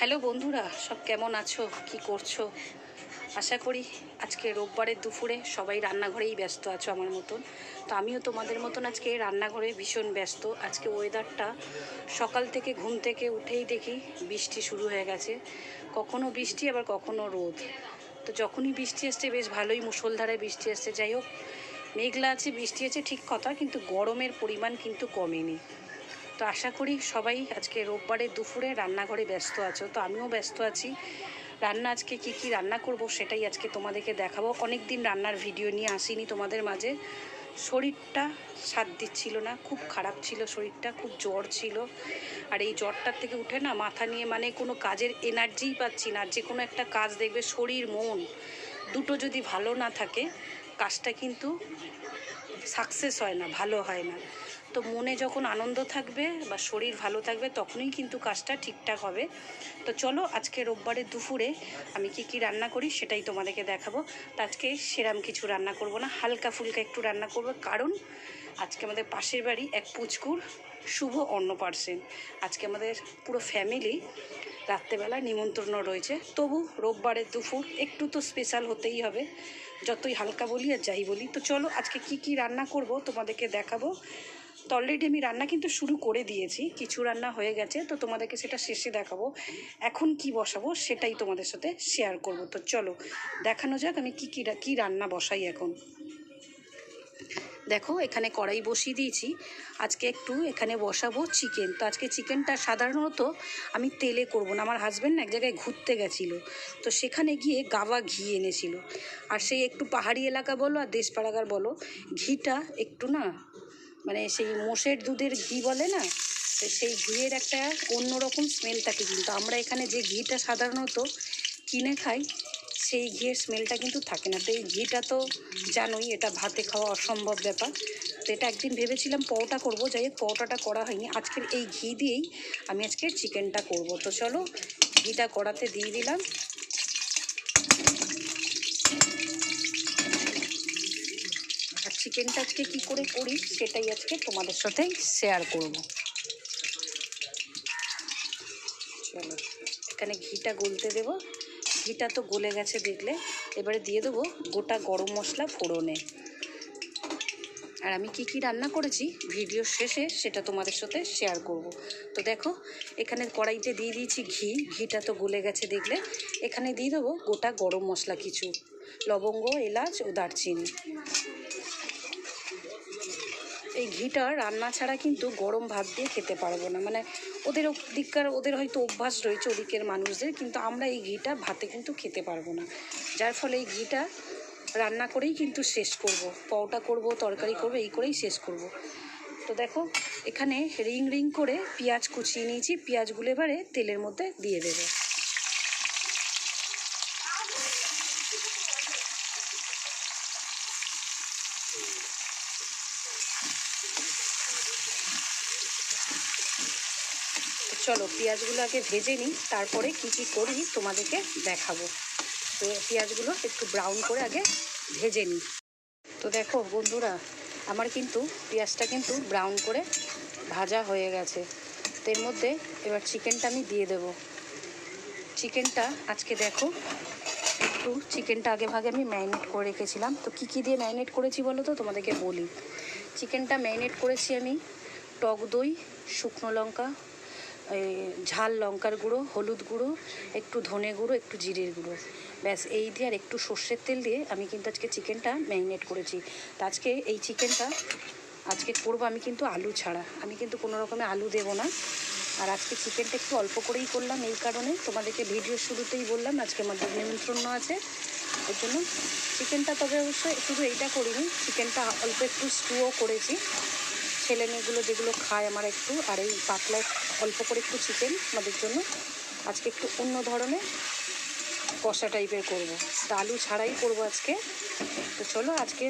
Hello বন্ধুরা, সব কেমন আছো, কি করছো? আশা করি আজকে রোববারের দুপুরে সবাই রান্নাঘরেই ব্যস্ত আছো আমার মতন। তো আমিও তোমাদের মতন আজকে রান্নাঘরে ভীষণ ব্যস্ত। আজকে ওয়েদারটা সকাল থেকে ঘুম থেকে উঠেই দেখি বৃষ্টি শুরু হয়ে গেছে। কখনো বৃষ্টি আবার কখনো রোদ। তো যখনই বৃষ্টি আসছে বেশ ভালোই মুষলধারে বৃষ্টি আসছে। যাই হোক, মেঘলা আছে, বৃষ্টি আছে ঠিক কথা, কিন্তু গরমের পরিমাণ কিন্তু কমেনি। তো আশা করি সবাই আজকে রোববারের দুপুরে রান্নাঘরে ব্যস্ত আছো। তো আমিও ব্যস্ত আছি। রান্না আজকে কি কি রান্না করব সেটাই আজকে তোমাদেরকে দেখাবো। অনেক দিন রান্নার ভিডিও নিয়ে আসিনি তোমাদের মাঝে। শরীরটা সাথ দিচ্ছিল না, খুব খারাপ ছিল শরীরটা, খুব জ্বর ছিল। আর এই জ্বরটার থেকে উঠে না মাথা নিয়ে মানে কোনো কাজের এনার্জিই পাচ্ছি না। যে কোনো একটা কাজ দেখবে শরীর মন দুটো যদি ভালো না থাকে কাজটা কিন্তু সাকসেস হয় না, ভালো হয় না। তো মনে যখন আনন্দ থাকবে বা শরীর ভালো থাকবে তখনই কিন্তু কাজটা ঠিকঠাক হবে। তো চলো আজকে রোববারের দুপুরে আমি কি কি রান্না করি সেটাই তোমাদেরকে দেখাবো। তো আজকে সেরাম কিছু রান্না করব না, হালকা ফুলকা একটু রান্না করব, কারণ আজকে আমাদের পাশের বাড়ি এক পুচকুর শুভ অন্নপ্রাশন। আজকে আমাদের পুরো ফ্যামিলি রাত্রেবেলা নিমন্ত্রণ রয়েছে। তবু রোববারের দুপুর একটু তো স্পেশাল হতেই হবে, যতই হালকা বলি আর যাই বলি। তো চলো আজকে কি কি রান্না করব তোমাদেরকে দেখাবো। তো অলরেডি আমি রান্না কিন্তু শুরু করে দিয়েছি, কিছু রান্না হয়ে গেছে, তো তোমাদেরকে সেটা শেষে দেখাবো। এখন কি বসাবো সেটাই তোমাদের সাথে শেয়ার করব। তো চলো দেখানো যাক আমি কি রান্না বসাই এখন। দেখো এখানে কড়াই বসিয়ে দিয়েছি। আজকে একটু এখানে বসাবো চিকেন। তো আজকে চিকেনটা সাধারণত আমি তেলে করব না, আমার হাজব্যান্ড না এক জায়গায় ঘুরতে গেছিলো, তো সেখানে গিয়ে গাওয়া ঘি এনেছিল। আর সেই একটু পাহাড়ি এলাকা বলো আর দেশপাড়াগার বলো, ঘিটা একটু না মানে সেই মোষের দুধের ঘি বলে না, তো সেই ঘিয়ের একটা অন্যরকম স্মেল থাকে। কিন্তু আমরা এখানে যে ঘিটা সাধারণত কিনে খাই সেই ঘিয়ের স্মেলটা কিন্তু থাকে না। তো এই ঘিটা তো জানোই এটা ভাতে খাওয়া অসম্ভব ব্যাপার। তো এটা একদিন ভেবেছিলাম পরোটা করবো, যাই হোক পরোটাটা করা হয়নি। আজকের এই ঘি দিয়েই আমি আজকের চিকেনটা করব। তো চলো ঘিটা কড়াতে দিয়ে দিলাম। আর চিকেনটা আজকে কী করে করি সেটাই আজকে তোমাদের সাথে শেয়ার করব। চলো এখানে ঘিটা গলতে দেবো। ঘিটা তো গলে গেছে দেখলে। এবারে দিয়ে দেবো গোটা গরম মশলা ফোড়নে। আর আমি কি কি রান্না করেছি ভিডিওর শেষে সেটা তোমাদের সাথে শেয়ার করব। তো দেখো এখানে কড়াইতে দিয়ে দিয়েছি ঘি। ঘিটা তো গলে গেছে দেখলে। এখানে দিয়ে দেবো গোটা গরম মশলা কিছু, লবঙ্গ, এলাচ ও দারচিনি। এই ঘিটা রান্না ছাড়া কিন্তু গরম ভাত দিয়ে খেতে পারবো না। মানে ওদের হয়তো অভ্যাস রয়েছে ওদিকের মানুষদের, কিন্তু আমরা এই ঘিটা ভাতে কিন্তু খেতে পারবো না। যার ফলে এই ঘিটা রান্না করেই কিন্তু শেষ করব। পরোটা করব, তরকারি করব, এই করেই শেষ করব। তো দেখো এখানে রিং রিং করে পেঁয়াজ কুচিয়ে নিয়েছি। পেঁয়াজগুলো এবারে তেলের মধ্যে দিয়ে দেবো। চলো পেঁয়াজগুলো আগে ভেজে নিই, তারপরে কি কি করি তোমাদেরকে দেখাবো। তো পেঁয়াজগুলো একটু ব্রাউন করে আগে ভেজে নিই। তো দেখো বন্ধুরা, আমার কিন্তু পেঁয়াজটা কিন্তু ব্রাউন করে ভাজা হয়ে গেছে। তো এর মধ্যে এবার চিকেনটা আমি দিয়ে দেব। চিকেনটা আজকে দেখো একটু চিকেনটা আগে ভাগে আমি ম্যারিনেট করে রেখেছিলাম। তো কী কী দিয়ে ম্যারিনেট করেছি বলো তো তোমাদেরকে বলি। চিকেনটা ম্যারিনেট করেছি আমি টক দই, শুকনো লঙ্কা, ঝাল লঙ্কার গুঁড়ো, হলুদ গুঁড়ো, একটু ধনে গুঁড়ো, একটু জিরের গুঁড়ো, ব্যাস এই দিয়ে আর একটু সর্ষের তেল দিয়ে আমি কিন্তু আজকে চিকেনটা ম্যারিনেট করেছি। তো আজকে এই চিকেনটা আজকে করবো আমি কিন্তু আলু ছাড়া, আমি কিন্তু কোনো রকমের আলু দেবো না। আর আজকে চিকেনটা একটু অল্প করেই করলাম, এই কারণে তোমাদেরকে ভিডিওর শুরুতেই বললাম আজকে আমাদের নিমন্ত্রণ আছে, ওর জন্য চিকেনটা। তবে অবশ্যই শুধু এইটা করিনি, চিকেনটা অল্প একটু স্টুও করেছি। ছেলে মেয়েগুলো যেগুলো খায় আমার একটু, আর এই পাতলা অল্প করে একটু চিকেন আমাদের জন্য আজকে একটু অন্য ধরনের কষা টাইপের করবো। তা আলু ছাড়াই করবো আজকে। তো চলো আজকে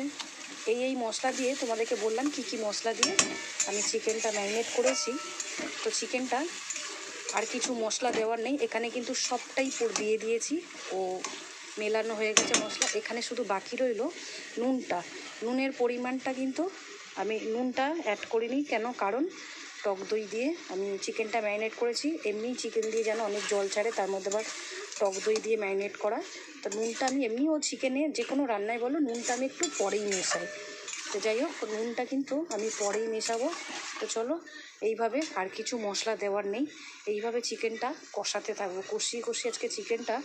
এই মশলা দিয়ে তোমাদেরকে বললাম কি কি মশলা দিয়ে আমি চিকেনটা ম্যারিনেট করেছি। তো চিকেনটা আর কিছু মশলা দেওয়ার নেই, এখানে কিন্তু সবটাই দিয়ে দিয়েছি ও মেলানো হয়ে গেছে মশলা। এখানে শুধু বাকি রইল নুনটা। নুনের পরিমাণটা কিন্তু আমি নুনটা অ্যাড করিনি, কেন কারণ টক দই দিয়ে আমি চিকেনটা ম্যারিনেট করেছি। এমনি চিকেন দিয়ে যেন অনেক জল ছাড়ে, তার মধ্যে আবার টক দই দিয়ে ম্যারিনেট করা। তো নুনটা আমি এমনিও চিকেনে যে কোনো রান্নায় বলো নুনটা আমি একটু পরেই মেশাই। তো যাই হোক, নুনটা কিন্তু আমি পরেই মেশাবো। তো চলো, এইভাবে আর কিছু মশলা দেওয়ার নেই, এইভাবে চিকেনটা কষাতে থাকবো। কষিয়ে কষিয়ে আজকে চিকেনটা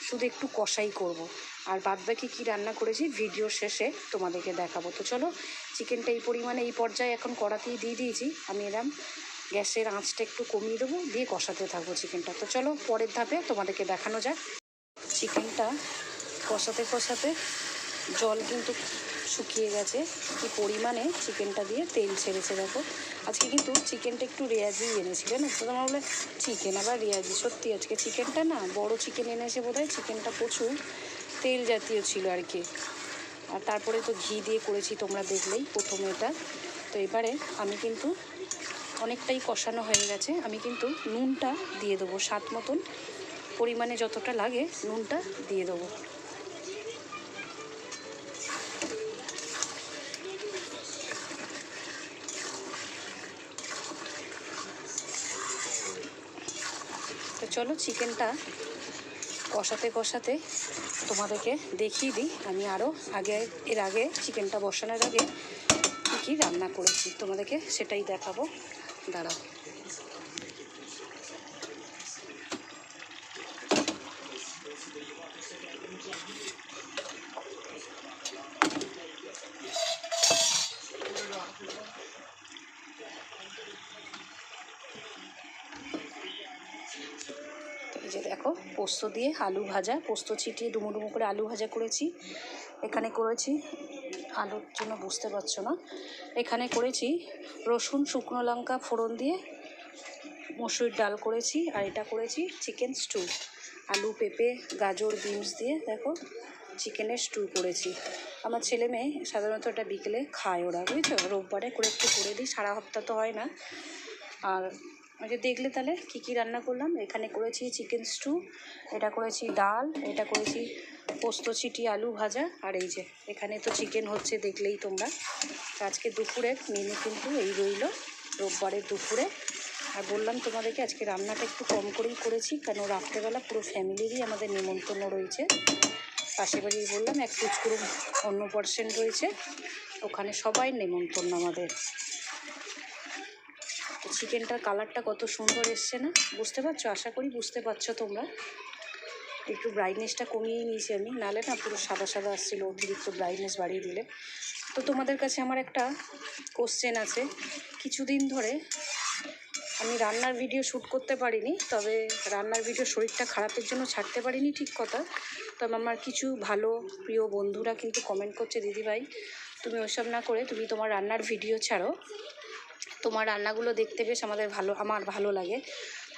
শুধু একটু কষাই করব। আর বাদবাকি কী রান্না করেছি ভিডিও শেষে তোমাদেরকে দেখাবো। তো চলো, চিকেনটা এই পরিমাণে এই পর্যায়ে এখন কড়াতেই দিয়ে দিয়েছি। আমি এরম গ্যাসের আঁচটা একটু কমিয়ে দেবো, দিয়ে কষাতে থাকবো চিকেনটা। তো চলো পরের ধাপে তোমাদেরকে দেখানো যাক। চিকেনটা কষাতে কষাতে জল কিন্তু শুকিয়ে গেছে, কি পরিমাণে চিকেনটা দিয়ে তেল ছেড়েছে দেখো। আজকে কিন্তু চিকেনটা একটু রেয়াজি এনেছিল না, তো তোমার বলে চিকেন আবার রেয়াজি, সত্যি আজকে চিকেনটা না বড় চিকেন এনেছে বোধহয়। চিকেনটা প্রচুর তেল জাতীয় ছিল আর কি। আর তারপরে তো ঘি দিয়ে করেছি, তোমরা দেখলেই প্রথমে এটা। তো এবারে আমি কিন্তু অনেকটাই কষানো হয়ে গেছে, আমি কিন্তু নুনটা দিয়ে দেবো স্বাদ মতন, পরিমাণে যতটা লাগে নুনটা দিয়ে দেবো। তো চলো চিকেনটা কষাতে কষাতে তোমাদেরকে দেখিয়ে দিই আমি আরও এর আগে চিকেনটা বসানোর আগে কী কী রান্না করেছি, তোমাদেরকে সেটাই দেখাবো। দাঁড়াও। এই যে দেখো, পোস্ত দিয়ে আলু ভাজা, পোস্ত ছিটিয়ে ডুমো ডুমো করে আলু ভাজা করেছি। এখানে করেছি, আলুর জন্য বুঝতে পারছো না, এখানে করেছি রসুন শুকনো লঙ্কা ফোড়ন দিয়ে মসুর ডাল করেছি। আর এটা করেছি চিকেন স্টু, আলু পেঁপে গাজর বিনস দিয়ে দেখো চিকেনের স্টু করেছি। আমার ছেলে মেয়ে সাধারণত এটা বিকেলে খায় ওরা, বুঝছো, রোববারে করে একটু করে দিই, সারা সপ্তাহ তো হয় না। আর ওই যে দেখলে তাহলে কী কী রান্না করলাম। এখানে করেছি চিকেন স্টু, এটা করেছি ডাল, এটা করেছি পোস্ত ছিটি আলু ভাজা। আর এই যে এখানে তো চিকেন হচ্ছে দেখলেই তোমরা। আজকে দুপুরের মেনু কিন্তু এই রইল, রোববারের দুপুরে। আর বললাম তোমাদেরকে আজকে রান্নাটা একটু কম করেই করেছি, কেন রাত্রেবেলা পুরো ফ্যামিলিরই আমাদের নিমন্ত্রণ রয়েছে। পাশে বাড়ি বললাম এক পুচকুরু অন্নপ্রাশন রয়েছে, ওখানে সবাই নিমন্ত্রণ আমাদের। চিকেনটার কালারটা কত সুন্দর এসছে না, বুঝতে পারছো? আশা করি বুঝতে পারছো তোমরা। একটু ব্রাইটনেসটা কমিয়ে নিয়েছি আমি, নাহলে না পুরো সাদা সাদা আসছিলো, অতিরিক্ত ব্রাইটনেস বাড়িয়ে দিলে। তো তোমাদের কাছে আমার একটা কোশ্চেন আছে। কিছুদিন ধরে আমি রান্নার ভিডিও শ্যুট করতে পারিনি, তবে রান্নার ভিডিও শরীরটা খারাপের জন্য ছাড়তে পারিনি ঠিক কথা। তবে আমার কিছু ভালো প্রিয় বন্ধুরা কিন্তু কমেন্ট করছে, দিদিভাই তুমি ওইসব না করে তুমি তোমার রান্নার ভিডিও ছাড়ো, তোমার রান্নাগুলো দেখতে বেশ আমার ভালো লাগে।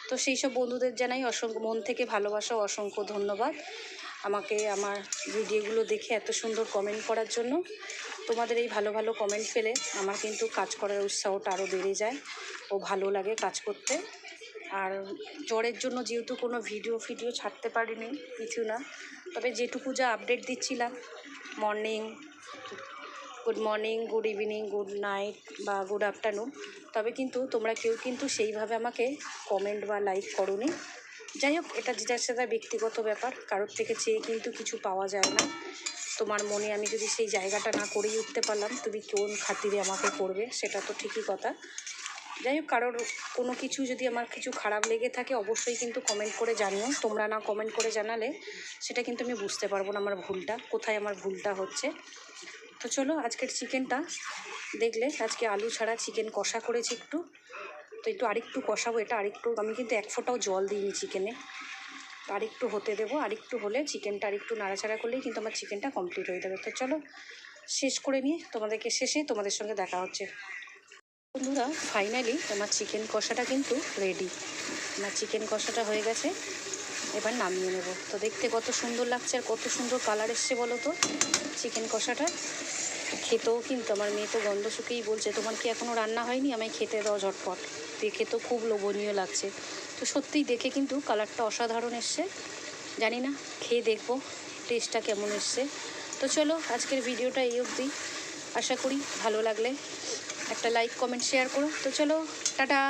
তো সেই সব বন্ধুদের জানাই অসংখ্য মন থেকে ভালোবাসা, অসংখ্য ধন্যবাদ আমাকে আমার ভিডিওগুলো দেখে এত সুন্দর কমেন্ট করার জন্য। তোমাদের এই ভালো ভালো কমেন্ট পেলে আমার কিন্তু কাজ করার উৎসাহটা আরও বেড়ে যায় ও ভালো লাগে কাজ করতে। আর জ্বরের জন্য যেহেতু কোনো ভিডিও ছাড়তে পারিনি, কিছু না, তবে যেটুকু যা আপডেট দিচ্ছিলাম good morning, good evening, good night বা গুড আফটারনুন, তবে কিন্তু তোমরা কেউ কিন্তু সেইভাবে আমাকে কমেন্ট বা লাইক করোনি। যাই হোক, এটা যে যার সাথে ব্যক্তিগত ব্যাপার, কারোর থেকে চেয়ে কিন্তু কিছু পাওয়া যায় না। তোমার মনে আমি যদি সেই জায়গাটা না করেই উঠতে পারলাম, তুমি কোন খাতিরে আমাকে করবে, সেটা তো ঠিকই কথা। যাই হোক, কারোর কোনো কিছু যদি আমার কিছু খারাপ লেগে থাকে অবশ্যই কিন্তু কমেন্ট করে জানিও। তোমরা না কমেন্ট করে জানালে সেটা কিন্তু আমি বুঝতে পারবো না আমার ভুলটা কোথায়, আমার ভুলটা হচ্ছে। তো চলো, আজকের চিকেনটা দেখলে আজকে আলু ছাড়া চিকেন কষা করেছি একটু, তো একটু আরেকটু কষাবো এটা, আরেকটু আমি কিন্তু এক ফোঁটাও জল দিইনি চিকেনে, আরেকটু হতে দেবো। আরেকটু হলে চিকেনটা আরেকটু নাড়াচাড়া করলেই কিন্তু আমার চিকেনটা কমপ্লিট হয়ে যাবে। তো চলো শেষ করে নিয়ে তোমাদেরকে শেষে তোমাদের সঙ্গে দেখা হচ্ছে। বন্ধুরা, ফাইনালি আমার চিকেন কষাটা কিন্তু রেডি, আমার চিকেন কষাটা হয়ে গেছে, এবার নামিয়ে নেব। তো দেখতে কত সুন্দর লাগছে আর কত সুন্দর কালার এসছে বলো তো চিকেন কষাটা। খেতেও কিন্তু আমার মেয়ে তো গন্ধ শুকেই বলছে, তোমার কি এখনও রান্না হয়নি, আমায় খেতে দাও ঝটপট। দেখে তো খুব লোভনীয় লাগছে। তো সত্যিই দেখে কিন্তু কালারটা অসাধারণ এসছে, জানি না খেয়ে দেখবো টেস্টটা কেমন এসছে। তো চলো আজকের ভিডিওটা এই অবধি, আশা করি ভালো লাগলে একটা লাইক কমেন্ট শেয়ার করো। তো চলো, টাটা।